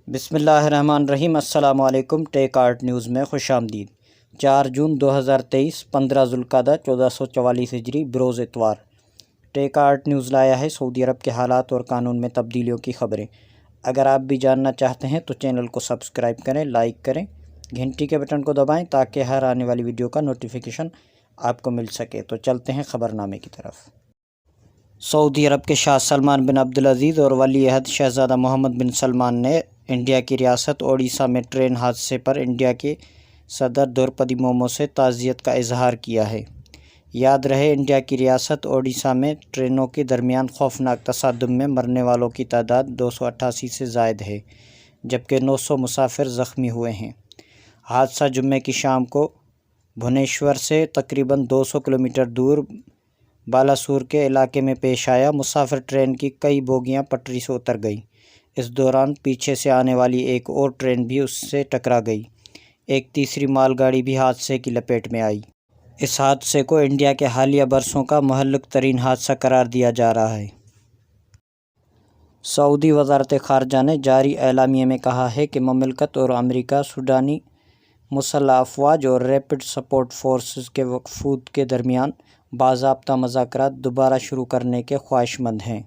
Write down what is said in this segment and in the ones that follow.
بسم اللہ الرحمن الرحیم۔ السلام علیکم۔ ٹیک آرٹ نیوز میں خوش آمدید۔ 4 جون 2023، 15 ذوالقعدہ 1444 ہجری، بروز اتوار۔ ٹیک آرٹ نیوز لایا ہے سعودی عرب کے حالات اور قانون میں تبدیلیوں کی خبریں۔ اگر آپ بھی جاننا چاہتے ہیں تو چینل کو سبسکرائب کریں، لائک کریں، گھنٹی کے بٹن کو دبائیں تاکہ ہر آنے والی ویڈیو کا نوٹیفیکیشن آپ کو مل سکے۔ تو چلتے ہیں خبر نامے کی طرف۔ سعودی عرب کے شاہ سلمان بن عبدالعزیز اور ولی عہد شہزادہ محمد بن سلمان نے انڈیا کی ریاست اوڈیشہ میں ٹرین حادثے پر انڈیا کے صدر دروپدی مومو سے تعزیت کا اظہار کیا ہے۔ یاد رہے، انڈیا کی ریاست اوڈیشہ میں ٹرینوں کے درمیان خوفناک تصادم میں مرنے والوں کی تعداد 288 سے زائد ہے، جبکہ 900 مسافر زخمی ہوئے ہیں۔ حادثہ جمعے کی شام کو بھونیشور سے تقریباً 200 کلومیٹر دور بالاسور کے علاقے میں پیش آیا۔ مسافر ٹرین کی کئی بوگیاں پٹری سے اتر گئیں۔ اس دوران پیچھے سے آنے والی ایک اور ٹرین بھی اس سے ٹکرا گئی۔ ایک تیسری مال گاڑی بھی حادثے کی لپیٹ میں آئی۔ اس حادثے کو انڈیا کے حالیہ برسوں کا مہلک ترین حادثہ قرار دیا جا رہا ہے۔ سعودی وزارت خارجہ نے جاری اعلامیے میں کہا ہے کہ مملکت اور امریکہ سوڈانی مسلح افواج اور ریپڈ سپورٹ فورسز کے وفود کے درمیان باضابطہ مذاکرات دوبارہ شروع کرنے کے خواہش مند ہیں۔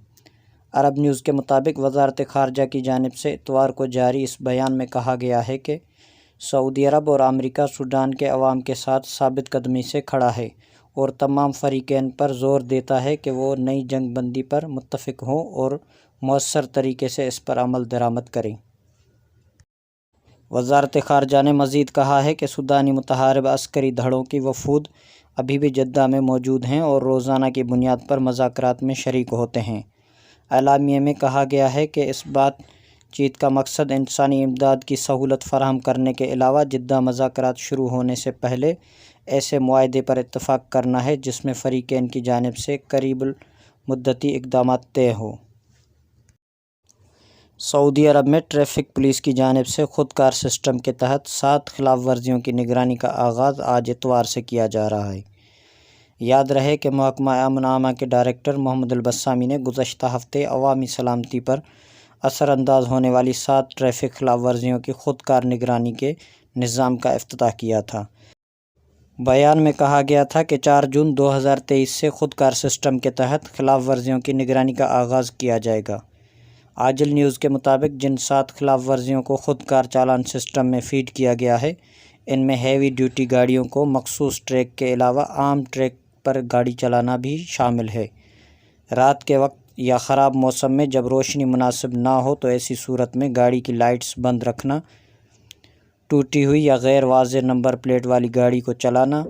عرب نیوز کے مطابق وزارت خارجہ کی جانب سے اتوار کو جاری اس بیان میں کہا گیا ہے کہ سعودی عرب اور امریکہ سوڈان کے عوام کے ساتھ ثابت قدمی سے کھڑا ہے اور تمام فریقین پر زور دیتا ہے کہ وہ نئی جنگ بندی پر متفق ہوں اور مؤثر طریقے سے اس پر عمل درآمد کریں۔ وزارت خارجہ نے مزید کہا ہے کہ سوڈانی متحارب عسکری دھڑوں کی وفود ابھی بھی جدہ میں موجود ہیں اور روزانہ کی بنیاد پر مذاکرات میں شریک ہوتے ہیں۔ اعلامیے میں کہا گیا ہے کہ اس بات چیت کا مقصد انسانی امداد کی سہولت فراہم کرنے کے علاوہ جدہ مذاکرات شروع ہونے سے پہلے ایسے معاہدے پر اتفاق کرنا ہے جس میں فریقین کی جانب سے قریب المدتی اقدامات طے ہوں۔ سعودی عرب میں ٹریفک پولیس کی جانب سے خود کار سسٹم کے تحت 7 خلاف ورزیوں کی نگرانی کا آغاز آج اتوار سے کیا جا رہا ہے۔ یاد رہے کہ محکمہ امن عامہ کے ڈائریکٹر محمد البسامی نے گزشتہ ہفتے عوامی سلامتی پر اثر انداز ہونے والی 7 ٹریفک خلاف ورزیوں کی خود کار نگرانی کے نظام کا افتتاح کیا تھا۔ بیان میں کہا گیا تھا کہ 4 جون 2023 سے خود کار سسٹم کے تحت خلاف ورزیوں کی نگرانی کا آغاز کیا جائے گا۔ عاجل نیوز کے مطابق جن 7 خلاف ورزیوں کو خود کار چالان سسٹم میں فیڈ کیا گیا ہے، ان میں ہیوی ڈیوٹی گاڑیوں کو مخصوص ٹریک کے علاوہ عام ٹریک پر گاڑی چلانا بھی شامل ہے۔ رات کے وقت یا خراب موسم میں جب روشنی مناسب نہ ہو تو ایسی صورت میں گاڑی کی لائٹس بند رکھنا، ٹوٹی ہوئی یا غیر واضح نمبر پلیٹ والی گاڑی کو چلانا،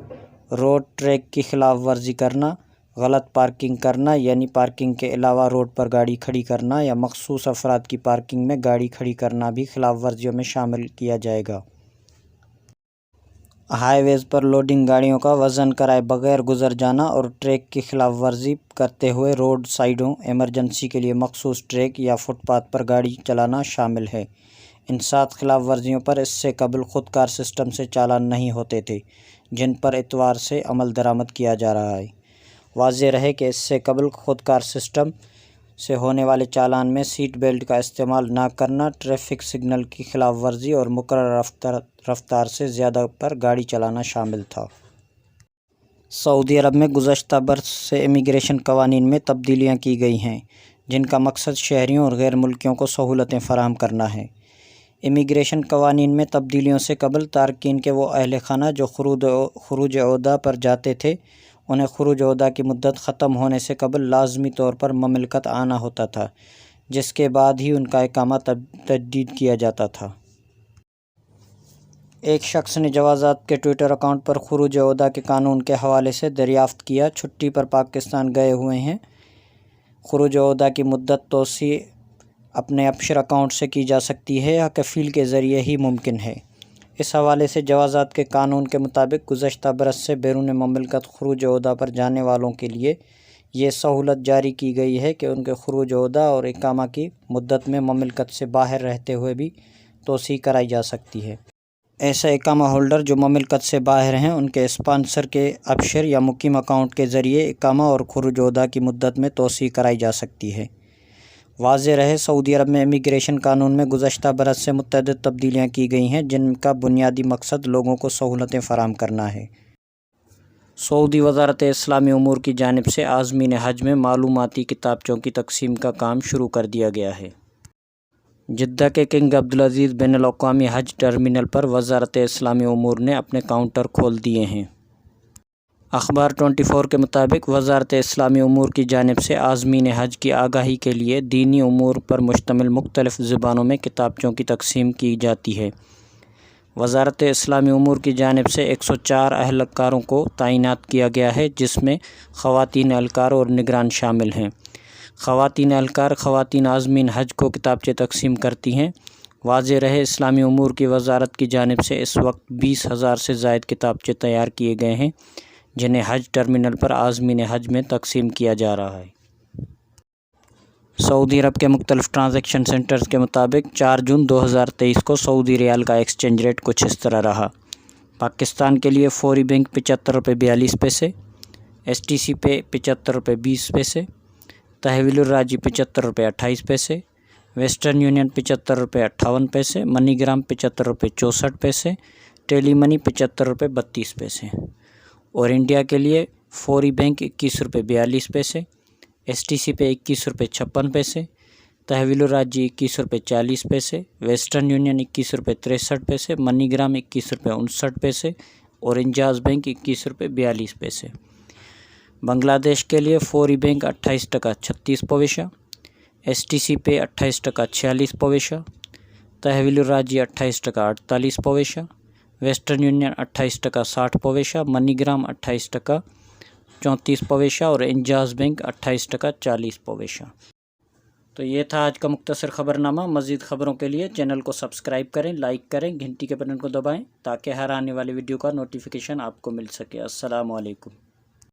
روڈ ٹریک کی خلاف ورزی کرنا، غلط پارکنگ کرنا یعنی پارکنگ کے علاوہ روڈ پر گاڑی کھڑی کرنا یا مخصوص افراد کی پارکنگ میں گاڑی کھڑی کرنا بھی خلاف ورزیوں میں شامل کیا جائے گا۔ ہائی ویز پر لوڈنگ گاڑیوں کا وزن کرائے بغیر گزر جانا اور ٹریک کی خلاف ورزی کرتے ہوئے روڈ سائڈوں، ایمرجنسی کے لیے مخصوص ٹریک یا فٹ پاتھ پر گاڑی چلانا شامل ہے۔ ان 7 خلاف ورزیوں پر اس سے قبل خود کار سسٹم سے چالان نہیں ہوتے تھے، جن پر اتوار سے عمل درآمد کیا جا رہا ہے۔ واضح رہے کہ اس سے قبل خود کار سسٹم سے ہونے والے چالان میں سیٹ بیلٹ کا استعمال نہ کرنا، ٹریفک سگنل کی خلاف ورزی اور مقررہ رفتار سے زیادہ پر گاڑی چلانا شامل تھا۔ سعودی عرب میں گزشتہ برس سے امیگریشن قوانین میں تبدیلیاں کی گئی ہیں، جن کا مقصد شہریوں اور غیر ملکیوں کو سہولتیں فراہم کرنا ہے۔ امیگریشن قوانین میں تبدیلیوں سے قبل تارکین کے وہ اہل خانہ جو خروج عہدہ پر جاتے تھے، انہیں خروج عہدہ کی مدت ختم ہونے سے قبل لازمی طور پر مملکت آنا ہوتا تھا، جس کے بعد ہی ان کا اقامہ تجدید کیا جاتا تھا۔ ایک شخص نے جوازات کے ٹویٹر اکاؤنٹ پر خروج عہدہ کے قانون کے حوالے سے دریافت کیا، چھٹی پر پاکستان گئے ہوئے ہیں، خروج عہدہ کی مدت توسیع اپنے ابشر اکاؤنٹ سے کی جا سکتی ہے یا کفیل کے ذریعے ہی ممکن ہے۔ اس حوالے سے جوازات کے قانون کے مطابق گزشتہ برس سے بیرون مملکت خروج عہدہ پر جانے والوں کے لیے یہ سہولت جاری کی گئی ہے کہ ان کے خروج عہدہ اور اقامہ کی مدت میں مملکت سے باہر رہتے ہوئے بھی توسیع کرائی جا سکتی ہے۔ ایسے اقامہ ہولڈر جو مملکت سے باہر ہیں، ان کے اسپانسر کے ابشر یا مقیم اکاؤنٹ کے ذریعے اقامہ اور خروج عہدہ کی مدت میں توسیع کرائی جا سکتی ہے۔ واضح رہے سعودی عرب میں امیگریشن قانون میں گزشتہ برس سے متعدد تبدیلیاں کی گئی ہیں جن کا بنیادی مقصد لوگوں کو سہولتیں فراہم کرنا ہے۔ سعودی وزارت اسلامی امور کی جانب سے عازمین حج میں معلوماتی کتابچوں کی تقسیم کا کام شروع کر دیا گیا ہے۔ جدہ کے کنگ عبدالعزیز بین الاقوامی حج ٹرمینل پر وزارت اسلامی امور نے اپنے کاؤنٹر کھول دیے ہیں۔ اخبار 24 کے مطابق وزارت اسلامی امور کی جانب سے عازمین حج کی آگاہی کے لیے دینی امور پر مشتمل مختلف زبانوں میں کتابچوں کی تقسیم کی جاتی ہے۔ وزارت اسلامی امور کی جانب سے 104 اہلکاروں کو تعینات کیا گیا ہے جس میں خواتین اہلکار اور نگران شامل ہیں۔ خواتین اہلکار خواتین عازمین حج کو کتابچے تقسیم کرتی ہیں۔ واضح رہے اسلامی امور کی وزارت کی جانب سے اس وقت 20,000 سے زائد کتابچے تیار کیے گئے ہیں جنہیں حج ٹرمینل پر عازمین حج میں تقسیم کیا جا رہا ہے۔ سعودی عرب کے مختلف ٹرانزیکشن سینٹرز کے مطابق 4 جون 2023 کو سعودی ریال کا ایکسچینج ریٹ کچھ اس طرح رہا۔ پاکستان کے لیے فوری بینک 75 روپے 42 پیسے، ایس ٹی سی پے 75 روپے 20 پیسے، تحویل الراجی 75 روپے 28 پیسے، ویسٹرن یونین 75 روپے 58 پیسے، منی گرام 75 روپے 64 پیسے، ٹیلی منی 75 روپے 32 پیسے۔ اور انڈیا کے لیے فوری بینک 21 روپے 42 پیسے، ایس ٹی سی پے 21 روپے 56 پیسے، تحویل الراجی 21 روپے 40 پیسے، ویسٹرن یونین 21 روپے 63 پیسے، منی گرام 21 روپے 59 پیسے اور انجاز بینک 21 روپے 42 پیسے۔ بنگلہ دیش کے لیے فوری بینک 28 ٹکا 36 پیسہ، ایس ٹی سی پے 28 ٹکا 46 پیسہ، تحویل الراجی 28 ٹکا 48 پیسہ، ویسٹرن یونین 28 ٹکا 60 پیسہ، منی گرام 28 ٹکا 34 پیسہ اور انجاز بینک 28 ٹکا 40 پیسہ۔ تو یہ تھا آج کا مختصر خبرنامہ۔ مزید خبروں کے لیے چینل کو سبسکرائب کریں، لائک کریں، گھنٹی کے بٹن کو دبائیں تاکہ ہر آنے والی ویڈیو کا نوٹیفیکیشن آپ کو مل سکے۔ السلام علیکم۔